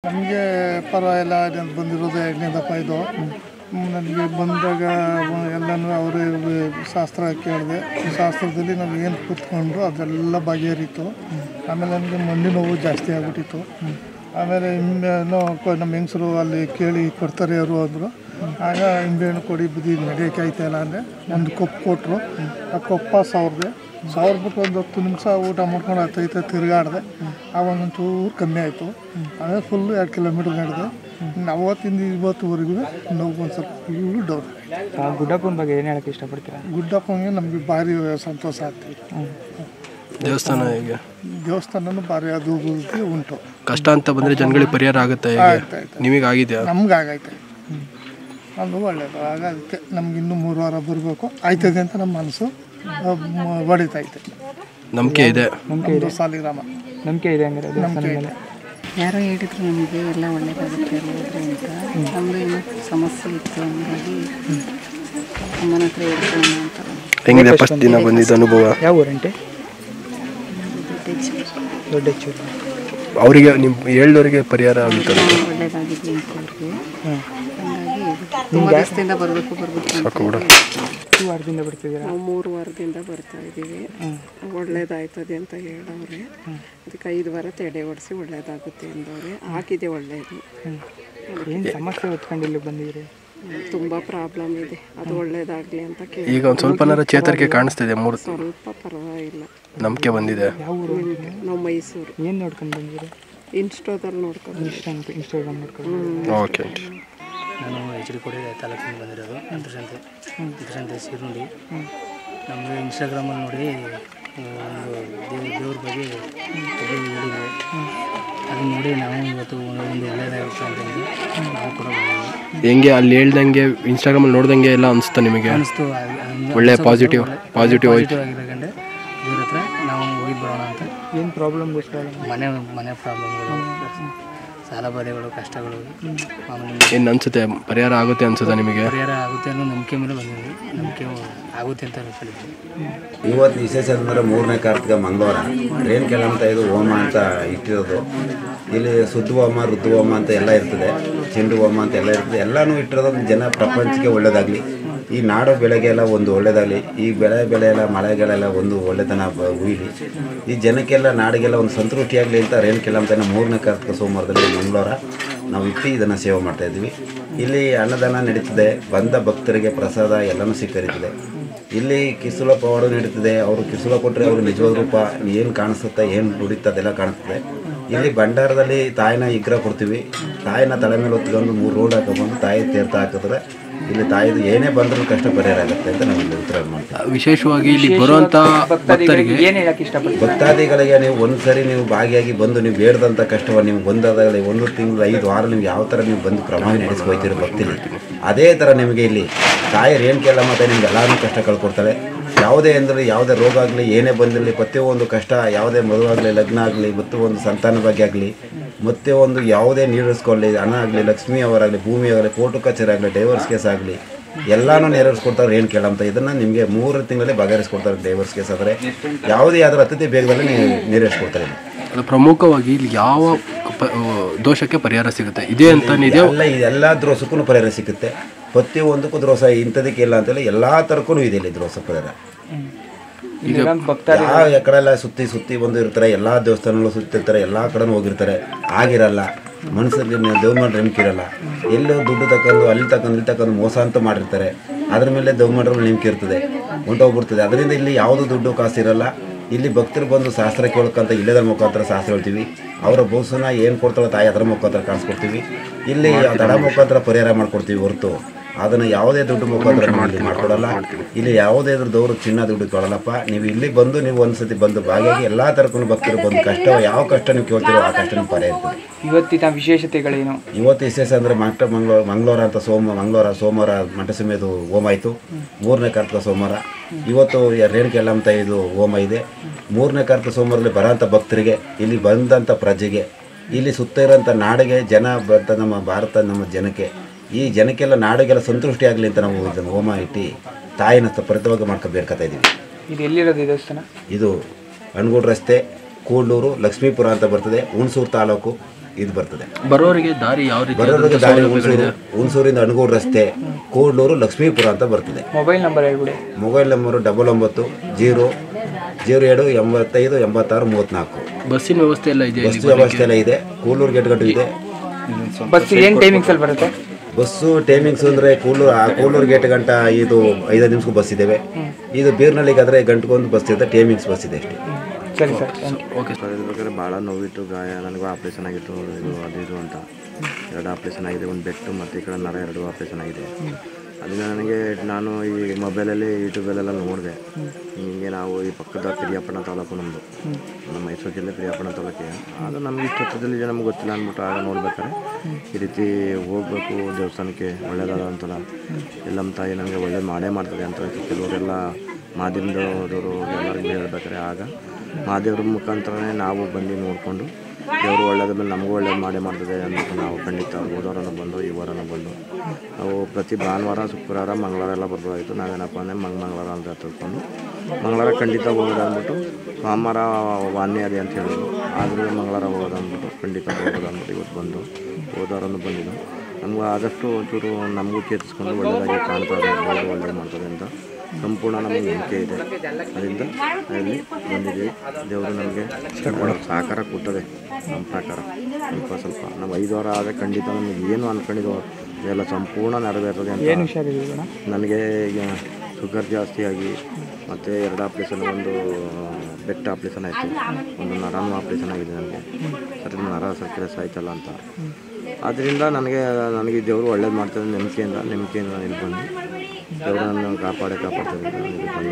ನಮಗೆ ಪರವಾಗಿಲ್ಲ ಅಂತ ಬಂದಿರೋದು 2ನೇದಪ್ಪ ಇದು. ನನಗೆ ಬಂದಾಗ ಎಲ್ಲನೂ ಅವರೇ ಶಾಸ್ತ್ರ ಕೇಳಿದೆ. ಶಾಸ್ತ್ರದಲ್ಲಿ ನಾವು ಏನು ಕೂತ್ಕೊಂಡ್ರು ಅದೆಲ್ಲ ಬಗೆಹರಿತು. ಆಮೇಲೆ ನನಗೆ ಮಂಡಿ ನೋವು ಜಾಸ್ತಿ ಆಗಿಬಿಟ್ಟಿತ್ತು. ಆಮೇಲೆ ನಿಂಬೆಹಣ್ಣು ನಮ್ಮ ಹೆಂಗಸರು ಅಲ್ಲಿ ಕೇಳಿ ಕೊಡ್ತಾರೆ ಅವರು ಅಂದರು. ಆಗ ನಿಂಬೆಹಣ್ಣು ಕೊಡಿ ಬುದ್ಧಿ ನಡೆಯೋಕೆ ಆಯ್ತಾಯಿಲ್ಲ ಅಂದರೆ ಒಂದು ಕೊಪ್ಪು ಕೊಟ್ಟರು. ಆ ಕೊಪ್ಪ ಸಾವಿರದೆ ಬಿಟ್ಟು ಒಂದು 10 ನಿಮಿಷ ಊಟ ಮಾಡ್ಕೊಂಡು ಹತ್ತೈತೆ ತಿರುಗಾಡಿದೆ. ಆವಾಗ ಒಂಚೂರು ಕಮ್ಮಿ ಆಯಿತು. ಆಮೇಲೆ ಫುಲ್ಲು 2 ಕಿಲೋಮೀಟ್ರ್ ನಡೆದೆ. ಅವತ್ತಿಂದ ಇವತ್ತುವರೆಗೂ ನೋವು ಒಂದು ಸ್ವಲ್ಪ ಫುಲ್ಲು ಡೌನ್. ಗುಡ್ಡಪ್ಪನ ಬಗ್ಗೆ ಏನು ಹೇಳೋಕ್ಕೆ ಇಷ್ಟಪಡ್ತೀರಾ? ಗುಡ್ಡಪ್ಪನಿಗೆ ನಮಗೆ ಭಾರಿ ಸಂತೋಷ ಆಗ್ತದೆ. ದೇವಸ್ಥಾನ ಹೇಗೆ? ದೇವಸ್ಥಾನನೂ ಭಾರಿ ಅದು ಉಂಟು. ಕಷ್ಟ ಅಂತ ಬಂದರೆ ಜನಗಳಿಗೆ ಪರಿಹಾರ ಆಗುತ್ತೆ. ನಿಮಗೆ ಆಗಿದೆಯಾ? ನಮ್ಗೆ ಆಗೈತೆ. ಅದು ಒಳ್ಳೆಯದು ಆಗೈತೆ. ನಮ್ಗೆ ಇನ್ನೂ 3 ವಾರ ಬರಬೇಕು ಆಯ್ತದೆ ಅಂತ ನಮ್ಮ ಮನಸ್ಸು ಹೊಡಿತೈತೆ. ನಂಬಿಕೆ ಇದೆ. ಸಾಲಿಗ್ರಾಮ ನಂಬಿಕೆ ಇದೆ. ಹಂಗಾರೆ ನಂಬಿಕೆ ಇದೆ. ಯಾರೋ ಹೇಳಿದ್ರು ನಮಗೆ ಎಲ್ಲ ಒಳ್ಳೆಯದಾಗುತ್ತೆ ಹೋದ್ರೆ ಅಂತ. ನಮ್ಮದು ಏನೋ ಸಮಸ್ಯೆ ಇತ್ತು ಹಂಗಾಗಿ ಅಮ್ಮನ ಹತ್ರ ಹೇಳ್ಕೊಂಡು ಅಂತ. ಹೆಂಗಿದೆ ಫಸ್ಟ್ ದಿನ ಬಂದಿದ್ದ ಅನುಭವ? ಯಾವ ಊರಂಟೆ? ದೊಡ್ಡಚೂರು. ಅವರಿಗೆ ನಿಮ್ಮ ಹೇಳಿದವರಿಗೆ ಪರಿಹಾರ ಆಗುತ್ತೆ? ಒಳ್ಳೆಯದಾಗಿದೆ ಅಂತ ಅವ್ರಿಗೆ. ಹಂಗಾಗಿ ತುಂಬ ದಿವಸದಿಂದ ಬರಬೇಕು ಎಷ್ಟು ವಾರದಿಂದ ಬರ್ತಿದ್ದೀರಾ? ನಾವು 3 ವಾರದಿಂದ ಬರ್ತಾ ಇದ್ದೀವಿ. ಒಳ್ಳೇದಾಯ್ತದೆ ಅಂತ ಹೇಳವ್ರೆ. ಅದಕ್ಕೆ 5 ವಾರ ತಡೆ ಓಡಿಸಿ ಒಳ್ಳೇದಾಗುತ್ತೆ ಅಂದವ್ರೆ. ಆಗಿದೆ ಒಳ್ಳೆಯದು. ಏನು ಸಮಸ್ಯೆ ಹೊತ್ಕೊಂಡು ಇಲ್ಲಿ ಬಂದಿದ್ದೀರಿ? ತುಂಬ ಪ್ರಾಬ್ಲಮ್ ಇದೆ. ಅದು ಒಳ್ಳೇದಾಗಲಿ ಅಂತ ಕೇಳಿ ಈಗ ಒಂದು ಸ್ವಲ್ಪನಾರ ಚೇತರಿಕೆ ಕಾಣಿಸ್ತಿದೆ. ಸ್ವಲ್ಪ ಪರವಾಗಿಲ್ಲ. ನಂಬಿಕೆ ಬಂದಿದೆ. ಯಾವ ಊರು? ನಾವು ಮೈಸೂರು. ಏನು ನೋಡ್ಕೊಂಡು ಬಂದಿದ್ದೀರಿ? ಇನ್ಸ್ಟಾದಲ್ಲಿ ನೋಡ್ಕೊಂಡು. ಇನ್ಸ್ಟಾಗ್ರಾಮ್ ನೋಡ್ಕೊಂಡು. ಓಕೆ. ನಾನು HD ಕೋಟೆ ತಾಲೂಕಿಂದ ಬಂದಿರೋದು. ಅಂತರ್ಸಂತೆ ಸೀರುಂಡಿ. ನಮಗೆ ಇನ್ಸ್ಟಾಗ್ರಾಮಲ್ಲಿ ನೋಡಿ ಒಂದು ದೇವ್ರ ಬಗ್ಗೆ ಹೇಳಿದ್ವಿ. ಅದನ್ನು ನೋಡಿ ನಾವು ಇವತ್ತು ಒಂದು ಒಳ್ಳೆಯದಾಗುತ್ತೆ ಅಂತಂದು ನಾವು ಕೂಡ ಬಂದಿದ್ವಿ. ಹೆಂಗೆ ಅಲ್ಲಿ ಹೇಳ್ದಂಗೆ ಇನ್ಸ್ಟಾಗ್ರಾಮಲ್ಲಿ ನೋಡ್ದಂಗೆ ಎಲ್ಲ ಅನಿಸ್ತಾ ನಿಮಗೆ? ಅನಿಸ್ತು. ಒಳ್ಳೆ ಪಾಸಿಟಿವ್ ಆಗಿರೋಕಂಡೆ ದೇವ್ರ ಹತ್ರ ನಾವು ಹೋಗಿದ್ದು ಬರೋಣ ಅಂತ. ಏನು ಪ್ರಾಬ್ಲಮ್ಗೋಸ್ಕರ? ಮನೆ ಪ್ರಾಬ್ಲಮ್ಗಳು, ಸಾಲ ಬಾಧೆಗಳು, ಕಷ್ಟಗಳು ಮಾಮೂಲಿ. ಏನು ಅನಿಸುತ್ತೆ? ಪರಿಹಾರ ಆಗುತ್ತೆ ಅನ್ಸುತ್ತಾ ನಿಮಗೆ? ಪರಿಹಾರ ಆಗುತ್ತೆ ಅನ್ನೋ ನಂಬಿಕೆ ಮೇಲೆ ಬಂದಿದ್ವಿ. ನಂಬಿಕೆ ಆಗುತ್ತೆ ಅಂತ ಹೇಳಿದ್ವಿ. ಇವತ್ತು ವಿಶೇಷ ಅಂದರೆ 3ನೇ ಕಾರ್ತಿಕ ಮಂಗಳವಾರ ರೇಣುಕೆಲ್ಲ ಅಂತ ಇದು ಹೋಮ ಅಂತ ಇಟ್ಟಿರೋದು. ಇಲ್ಲಿ ಶುದ್ಧ ಹೋಮ, ಋತು ಹೋಮ ಅಂತ ಎಲ್ಲ ಇರ್ತದೆ, ಚೆಂಡು ಹೋಮ ಅಂತ ಎಲ್ಲ ಇರ್ತದೆ. ಎಲ್ಲನೂ ಇಟ್ಟಿರೋದು ಜನ ಪ್ರಪಂಚಕ್ಕೆ ಒಳ್ಳೆಯದಾಗಲಿ, ಈ ನಾಡು ಬೆಳೆಗೆಲ್ಲ ಒಂದು ಒಳ್ಳೆಯದಾಗಲಿ, ಈ ಬೆಳೆ ಎಲ್ಲ ಮಳೆಗಳೆಲ್ಲ ಒಂದು ಒಳ್ಳೆತನ ಉಯ್ಲಿ, ಈ ಜನಕ್ಕೆಲ್ಲ ನಾಡಿಗೆಲ್ಲ ಒಂದು ಸಂತೃಷ್ಟಿಯಾಗಲಿ ಅಂತ ರೇಣುಕೆಲ್ಲ ಅಂತ 3ನೇ ಕಾರ್ತಿಕ ಸೋಮವಾರದಲ್ಲಿ ಮಂಗಳವಾರ ನಾವು ಇಟ್ಟು ಇದನ್ನು ಸೇವೆ ಮಾಡ್ತಾಯಿದ್ವಿ. ಇಲ್ಲಿ ಅನ್ನದಾನ ನಡೀತದೆ. ಬಂದ ಭಕ್ತರಿಗೆ ಪ್ರಸಾದ ಎಲ್ಲನೂ ಸ್ವೀಕರಿತದೆ. ಇಲ್ಲಿ ಕಿಸುಲ ಪವಾಡ ನಡೀತದೆ. ಅವರು ಕಿಸುಲ ಕೊಟ್ಟರೆ ಅವರು ನಿಜವಾದ ರೂಪ ಏನು ಕಾಣಿಸುತ್ತೆ, ಏನು ನುಡಿಯುತ್ತೆ ಅದೆಲ್ಲ ಕಾಣಿಸ್ತದೆ. ಇಲ್ಲಿ ಭಂಡಾರದಲ್ಲಿ ತಾಯಿನ ವಿಗ್ರಹ ಕೊಡ್ತೀವಿ. ತಾಯಿನ ತಲೆ ಮೇಲೆ ಹೊತ್ಕೊಂಡು 3 ರೋಡ್ ಹಾಕೊಂಡ್ಬಂದು ತಾಯಿ ತೀರ್ಥ ಹಾಕಿದ್ರೆ ಇಲ್ಲಿ ತಾಯಿದು ಏನೇ ಬಂದರೂ ಕಷ್ಟ ಪರಿಹಾರ ಆಗುತ್ತೆ ಅಂತ ನಾವು ಇಲ್ಲಿ ಉತ್ತರ ಮಾಡ್ತೀವಿ. ವಿಶೇಷವಾಗಿ ಇಲ್ಲಿ ಬರುವಂಥ ಭಕ್ತರಿಗೆ ಏನು ಹೇಳಕ್ಕೆ ಇಷ್ಟಪಡ್ತೀವಿ? ಭಕ್ತಾದಿಗಳಿಗೆ ನೀವು ಒಂದ್ಸರಿ ನೀವು ಭಾಗಿಯಾಗಿ ಬಂದು ನೀವು ಬೇಡದಂಥ ಕಷ್ಟವನ್ನು ನೀವು ಬಂದಾಗಲೇ 1 ತಿಂಗಳು 5 ವಾರ ನೀವು ಯಾವ ಥರ ನೀವು ಬಂದು ಪ್ರಮಾಣ ನಡೆಸ್ಕೊಯ್ತೀರಿ ಭಕ್ತಿಲಿ, ಅದೇ ಥರ ನಿಮಗೆ ಇಲ್ಲಿ ತಾಯಿ ರೇಣುಕೆಲ್ಲ ಮತ್ತು ನಿಮ್ಗೆ ಎಲ್ಲರೂ ಕಷ್ಟ ಕಳ್ಕೊಡ್ತಾಳೆ. ಯಾವುದೇ ಅಂದರೆ ಯಾವುದೇ ರೋಗ ಆಗಲಿ, ಏನೇ ಬಂದಿರಲಿ, ಪ್ರತಿಯೊಂದು ಕಷ್ಟ, ಯಾವುದೇ ಮದುವೆ ಆಗಲಿ, ಲಗ್ನ ಆಗಲಿ, ಮತ್ತು ಒಂದು ಸಂತಾನ ಬಗ್ಗೆ ಆಗಲಿ, ಮತ್ತೆ ಒಂದು ಯಾವುದೇ ನೀರಿಸ್ಕೊಳ್ಳಿ, ಹಣ ಆಗಲಿ, ಲಕ್ಷ್ಮಿ ಅವರಾಗಲಿ, ಭೂಮಿ ಆಗಲಿ, ಕೋರ್ಟು ಕಚೇರಿ ಆಗಲಿ, ಡೈವರ್ಸ್ ಕೇಸ್ ಆಗಲಿ, ಎಲ್ಲನೂ ನೆರವೇರಿಸ್ಕೊಡ್ತಾರೆ ರೇಣುಕೆಲ್ಲ ಅಂತ. ಇದನ್ನು ನಿಮಗೆ 3 ತಿಂಗಳಲ್ಲಿ ಬಗೆಹರಿಸ್ಕೊಡ್ತಾರೆ. ಡೈವರ್ಸ್ ಕೇಸ್ ಆದರೆ ಯಾವುದೇ ಆದರೂ ಅತಿಥಿ ಬೇಗದಲ್ಲಿ ನೆರವೇರಿಸ್ಕೊಡ್ತಾರೆ. ಅದು ಪ್ರಮುಖವಾಗಿ ಇಲ್ಲಿ ಯಾವ ದೋಷಕ್ಕೆ ಪರಿಹಾರ ಸಿಗುತ್ತೆ ಇದೆ ಅಂತ ಎಲ್ಲ ದೋಷಕ್ಕೂ ಪರಿಹಾರ ಸಿಗುತ್ತೆ. ಪ್ರತಿಯೊಂದಕ್ಕೂ ದೋಷ ಇಂಥದಕ್ಕೆ ಇಲ್ಲ ಅಂತೇಳಿ ಎಲ್ಲ ಥರಕ್ಕೂ ಇದೆ ಇಲ್ಲಿ ದೋಷ ಪರಿಹಾರ. ಯಾವ ಕಡೆಲ್ಲ ಸುತ್ತಿ ಬಂದು ಇರ್ತಾರೆ, ಎಲ್ಲ ದೇವಸ್ಥಾನಗಳು ಸುತ್ತಿರ್ತಾರೆ, ಎಲ್ಲ ಕಡೆನೂ ಹೋಗಿರ್ತಾರೆ. ಆಗಿರಲ್ಲ ಮನಸ್ಸಲ್ಲಿ ದೇವ್ಮಾಡ್ರೆ ನಂಬಿಕೆ ಇರಲ್ಲ. ಎಲ್ಲೋ ದುಡ್ಡು ತಗೊಂಡು ಅಲ್ಲಿ ತಗೊಂಡು ಮೋಸ ಅಂತ ಮಾಡಿರ್ತಾರೆ. ಅದ್ರ ಮೇಲೆ ದೇವ್ಮಾಡ್ರೆ ನಂಬಿಕೆ ಇರ್ತದೆ, ಹೊಂಟೋಗ್ಬಿಡ್ತದೆ. ಅದರಿಂದ ಇಲ್ಲಿ ಯಾವುದು ದುಡ್ಡು ಕಾಸು ಇರಲ್ಲ. ಇಲ್ಲಿ ಭಕ್ತರು ಬಂದು ಶಾಸ್ತ್ರ ಕೇಳೋಕ್ಕಂತ ಇಲ್ಲದ್ರ ಮುಖಾಂತರ ಶಾಸ್ತ್ರ ಹೇಳ್ತೀವಿ. ಅವರ ಬಹುಸನ ಏನು ಕೊಡ್ತಾರೋ ತಾಯಿ ಅದರ ಮುಖಾಂತರ ಕಾಣಿಸ್ಕೊಡ್ತೀವಿ. ಇಲ್ಲಿ ದಡ ಮುಖಾಂತರ ಪರಿಹಾರ ಮಾಡ್ಕೊಡ್ತೀವಿ ಹೊರತು ಅದನ್ನು ಯಾವುದೇ ದುಡ್ಡು ಮುಖಾಂತರ ಮಾಡ್ಕೊಡಲ್ಲ. ಇಲ್ಲಿ ಯಾವುದೇ ದವರು ಚಿನ್ನ ದುಡ್ಡು ಕೊಡಲ್ಲಪ್ಪ. ನೀವು ಇಲ್ಲಿ ಬಂದು ನೀವು ಒಂದ್ಸತಿ ಬಂದು ಭಾಗಿಯಾಗಿ ಎಲ್ಲ ಥರಕ್ಕೂ ಭಕ್ತರು ಬಂದು ಕಷ್ಟ ಯಾವ ಕಷ್ಟ ನೀವು ಕೇಳ್ತೀರೋ ಆ ಕಷ್ಟ ನೀವು ಪರಿಹಾರ ಇರ್ತದೆ. ಇವತ್ತಿನ ವಿಶೇಷತೆಗಳೇನು? ಇವತ್ತು ವಿಶೇಷ ಅಂದರೆ ಮಂಗಳವಾರ ಅಂತ ಸೋಮವಾರ ಮಂಟ ಸಮೇತ ಹೋಮ ಆಯಿತು. 3ನೇ ಕಾರ್ತಿಕ ಸೋಮವಾರ ಇವತ್ತು ರೇಣುಕೆಲ್ಲ ಅಂತ ಇದು ಹೋಮ ಇದೆ. 3ನೇ ಕಾರ್ತಿಕ ಸೋಮವಾರದಲ್ಲಿ ಬರೋಂಥ ಭಕ್ತರಿಗೆ, ಇಲ್ಲಿ ಬಂದಂಥ ಪ್ರಜೆಗೆ, ಇಲ್ಲಿ ಸುತ್ತ ಇರೋಂಥ ನಾಡಿಗೆ ಜನ ನಮ್ಮ ಭಾರತ ನಮ್ಮ ಜನಕ್ಕೆ, ಈ ಜನಕ್ಕೆಲ್ಲ ನಾಡಿಗೆಲ್ಲ ಸಂತೃಷ್ಟಿ ಆಗಲಿ ಅಂತ ನಾವು ಇದನ್ನು ಹೋಮ ಇಟ್ಟು ತಾಯಿನ ಪರಿತವಾಗಿ ಬೇಡ್ಕೊತಾ ಇದ್ದೀವಿ. ಇದು ಎಲ್ಲಿರೋದು ದೇವಸ್ಥಾನ? ಇದು ಅಣಗೋಡು ರಸ್ತೆ, ಕೂಡ್ಲೂರು, ಲಕ್ಷ್ಮೀಪುರ ಅಂತ ಬರ್ತದೆ. ಹುಣಸೂರು ತಾಲೂಕು, ಇದು ಬರ್ತದೆ. ಬರೋರಿಗೆ ದಾರಿ ಯಾವ ರೀತಿ? ಬರೋರಿಗೆ ದಾರಿ ಹುಣಸೂರಿಂದ ಅಣಗೂರು ರಸ್ತೆ, ಕೂಡ್ಲೂರು, ಲಕ್ಷ್ಮೀಪುರ ಅಂತ ಬರ್ತದೆ. ಮೊಬೈಲ್ ನಂಬರ್ ಹೇಳ್ಬಿಡಿ. Mobile number 99-0-02-85-86-34. ಬಸ್ಸಿನ ವ್ಯವಸ್ಥೆ ಎಲ್ಲ ಇದೆ? ಬಸ್ ವ್ಯವಸ್ಥೆ ಎಲ್ಲ ಇದೆ. ಕೂಡ್ಲೂರು ಗೇಟ್ ಇದೆ. ಬಸ್ ಏನು ಟೈಮಿಂಗ್ಸಲ್ಲಿ ಬರುತ್ತೆ? ಬಸ್ಸು ಟೈಮಿಂಗ್ಸ್ ಅಂದರೆ ಕೂಡ್ಲೂರು ಗೇಟ್ ಗಂಟ ಇದು 5 ನಿಮಿಷಕ್ಕೂ ಬಸ್ ಇದ್ದಾವೆ. ಇದು ಬೀರ್ನಳ್ಳಿಗಾದರೆ ಗಂಟೆಗೊಂದು ಬಸ್ ಇದೆ, ಟೈಮಿಂಗ್ಸ್ ಬಸ್ ಇದೆ ಅಷ್ಟೇ. ಸರಿ ಸರ್, ಓಕೆ. ಬೇಕಾದ್ರೆ ಭಾಳ ನೋವಿತ್ತು, ಗಾಯ, ನನಗೂ ಆಪ್ರೇಷನ್ ಆಗಿತ್ತು, ಇದು ಅಂತ 2 ಆಪ್ರೇಷನ್ ಆಗಿದೆ. ಒಂದು ಬೆಟ್ಟು ಮತ್ತು ಈ ಕಡೆ ನರ 2 ಆಪ್ರೇಷನ್ ಆಗಿದೆ. ಅದನ್ನು ನಾನು ಈ ಮೊಬೈಲಲ್ಲಿ ಯೂಟ್ಯೂಬಲ್ಲೆಲ್ಲ ನೋಡಿದೆ. ಹೀಗೆ ನಾವು ಈ ಪಕ್ಕದ ಪಿರಿಯಾಪಟ್ಟಣ ತಾಲೂಕು ನಮ್ಮದು, ನಮ್ಮ ಮೈಸೂರು ಜಿಲ್ಲೆ ಪಿರಿಯಾಪಟ್ಟಣ ತಾಲೂಕಿಗೆ. ಅದು ನಮಗೆ ಇಷ್ಟೊತ್ತದಲ್ಲಿ ನಮ್ಗೆ ಗೊತ್ತಿಲ್ಲ ಅಂದ್ಬಿಟ್ಟು ಆಗ ನೋಡ್ಬೇಕಾದ್ರೆ ಈ ರೀತಿ ಹೋಗ್ಬೇಕು ದೇವಸ್ಥಾನಕ್ಕೆ, ಒಳ್ಳೇದಾದ ಅಂತಲ್ಲ, ಎಲ್ಲಮ್ಮ ತಾಯಿ ನನಗೆ ಒಳ್ಳೇದು ಮಾಡೇ ಮಾಡ್ತದೆ ಅಂತ ಕೆಲವರೆಲ್ಲ ಮಾಧ್ಯಮದವರು ಎಲ್ಲರಿಗೂ ಹೇಳ್ಬೇಕಾರೆ ಆಗ ಮಾದೇವ್ರ ಮುಖಾಂತರನೇ ನಾವು ಬಂದು ನೋಡಿಕೊಂಡು ದೇವರು ಒಳ್ಳೇದ ಮೇಲೆ ನಮಗೂ ಒಳ್ಳೇದು ಮಾಡೇ ಮಾಡ್ತದೆ ಅಂದ್ಬಿಟ್ಟು ನಾವು ಖಂಡಿತ ಹೋದವರನ್ನು ಬಂದು ಈ ವಾರನೂ ಬಂದು ನಾವು ಪ್ರತಿ ಭಾನುವಾರ, ಶುಕ್ರವಾರ, ಮಂಗಳವಾರ ಎಲ್ಲ ಬರ್ಬೋದಾಗಿತ್ತು. ನಾವೇನಪ್ಪ ಅಂದರೆ ಮಂಗಳವಾರ ಅಂತ ತಿಳ್ಕೊಂಡು ಮಂಗಳವಾರ ಖಂಡಿತ ಹೋಗೋದು ಅಂದ್ಬಿಟ್ಟು, ಸೋಮವಾರ ವಾನ್ಯ ಅದೇ ಅಂತ ಹೇಳಿದ್ರು, ಆದರೂ ಮಂಗಳವಾರ ಹೋಗೋದು ಅಂದ್ಬಿಟ್ಟು ಖಂಡಿತ ಹೋಗೋದು ಅಂದ್ಬಿಟ್ಟು ಇವತ್ತು ಬಂದು ಹೋದವರನ್ನು ಬಂದಿದ್ದು. ನಮಗೂ ಆದಷ್ಟು ಒಂಚೂರು ನಮಗೂ ಚೇತರಿಸ್ಕೊಂಡು ಒಳ್ಳೆಯದಾಗಿ ಕಾಣ್ತಾರೆ, ಒಳ್ಳೇದು ಮಾಡ್ತದೆ ಅಂತ ಸಂಪೂರ್ಣ ನಮಗೆ ನಂಬಿಕೆ ಇದೆ. ಅದರಿಂದ ಅಲ್ಲಿ ಬಂದಿದ್ದೀವಿ. ದೇವರು ನಮಗೆ ಸಹಕಾರ ಕೊಟ್ಟದೆ. ನಮ್ಮ ಪ್ರಕಾರ ಸ್ವಲ್ಪ ನಾವು 5 ವಾರ ಆದರೆ ಖಂಡಿತ ನಮಗೆ ಏನು ಅಂದ್ಕೊಂಡಿದ್ದೋ ಇದೆಲ್ಲ ಸಂಪೂರ್ಣ ನೆರವೇರ್ತದೆ ಅಂತ. ನನಗೆ ಈಗ ಶುಗರ್ ಜಾಸ್ತಿಯಾಗಿ ಮತ್ತು 2 ಆಪ್ರೇಷನ್, ಒಂದು ಬೆಟ್ಟ ಆಪ್ರೇಷನ್ ಆಯಿತು, ಒಂದು ನರನೂ ಆಪ್ರೇಷನ್ ಆಗಿದೆ ನನಗೆ. ಸರಿ, ನರ ಸಕ್ಕರೆ ಸಾಯ್ತಲ್ಲ ಅಂತ. ಆದ್ದರಿಂದ ನನಗೆ ದೇವರು ಒಳ್ಳೇದು ಮಾಡ್ತದೆ ನಂಬಿಕೆಯಿಂದ ನಾನು ಇಲ್ಲಿ ಬಂದು ದೇವರು ನನ್ನ ಕಾಪಾಡ್ತದೆ ಅಂತ ಇಲ್ಲಿ ಬಂದು